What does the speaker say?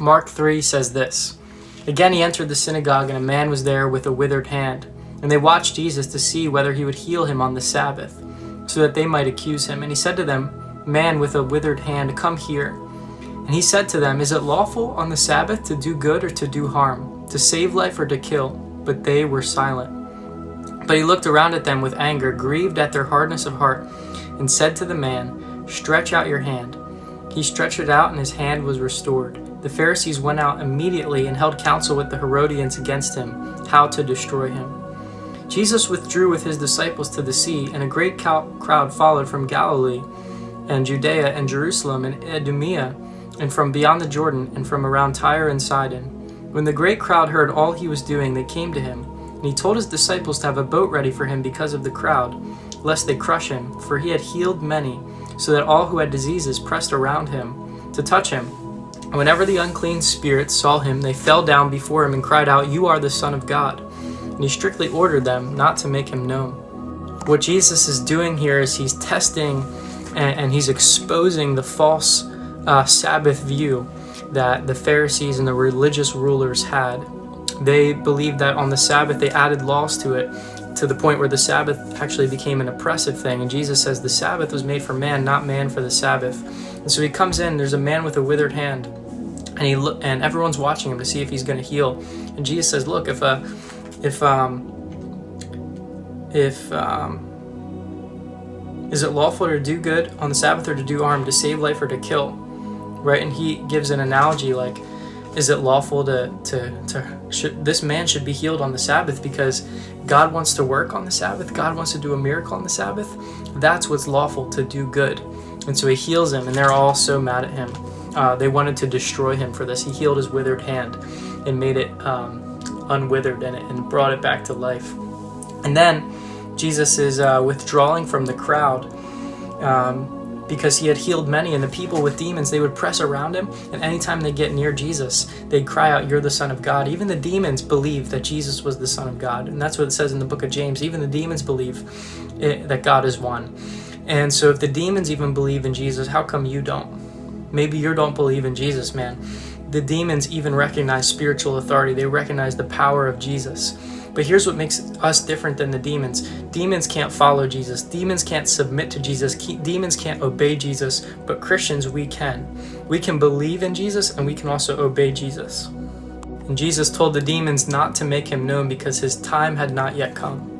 Mark 3 says this: "Again he entered the synagogue, and a man was there with a withered hand. And they watched Jesus to see whether he would heal him on the Sabbath, so that they might accuse him. And he said to them, 'Man with a withered hand, come here.' And he said to them, 'Is it lawful on the Sabbath to do good or to do harm, to save life or to kill?' But they were silent. But he looked around at them with anger, grieved at their hardness of heart, and said to the man, 'Stretch out your hand.' He stretched it out, and his hand was restored. The Pharisees went out immediately and held counsel with the Herodians against him, how to destroy him. Jesus withdrew with his disciples to the sea, and a great crowd followed from Galilee and Judea and Jerusalem and Idumea, and from beyond the Jordan, and from around Tyre and Sidon. When the great crowd heard all he was doing, they came to him, and he told his disciples to have a boat ready for him because of the crowd, lest they crush him, for he had healed many, so that all who had diseases pressed around him to touch him. And whenever the unclean spirits saw him, they fell down before him and cried out, 'You are the Son of God.' And he strictly ordered them not to make him known." What Jesus is doing here is he's testing and he's exposing the false Sabbath view that the Pharisees and the religious rulers had. They believed that on the Sabbath they added laws to it, to the point where the Sabbath actually became an oppressive thing. And Jesus says the Sabbath was made for man, not man for the Sabbath. And so he comes in, there's a man with a withered hand, and everyone's watching him to see if he's going to heal. And Jesus says, "Look, if is it lawful to do good on the Sabbath or to do harm, to save life or to kill?" Right? And he gives an analogy like, is it lawful this man should be healed on the Sabbath because God wants to work on the Sabbath? God wants to do a miracle on the Sabbath? That's what's lawful, to do good. And so he heals him, and they're all so mad at him. They wanted to destroy him for this. He healed his withered hand and made it unwithered and brought it back to life. And then Jesus is withdrawing from the crowd because he had healed many, and the people with demons, they would press around him, and anytime they get near Jesus, they'd cry out, "You're the Son of God." Even the demons believed that Jesus was the Son of God, and that's what it says in the book of James. Even the demons believe that God is one. And so if the demons even believe in Jesus, how come you don't? Maybe you don't believe in Jesus, man. The demons even recognize spiritual authority. They recognize the power of Jesus. But here's what makes us different than the demons. Demons can't follow Jesus. Demons can't submit to Jesus. Demons can't obey Jesus. But Christians, we can. We can believe in Jesus, and we can also obey Jesus. And Jesus told the demons not to make him known because his time had not yet come.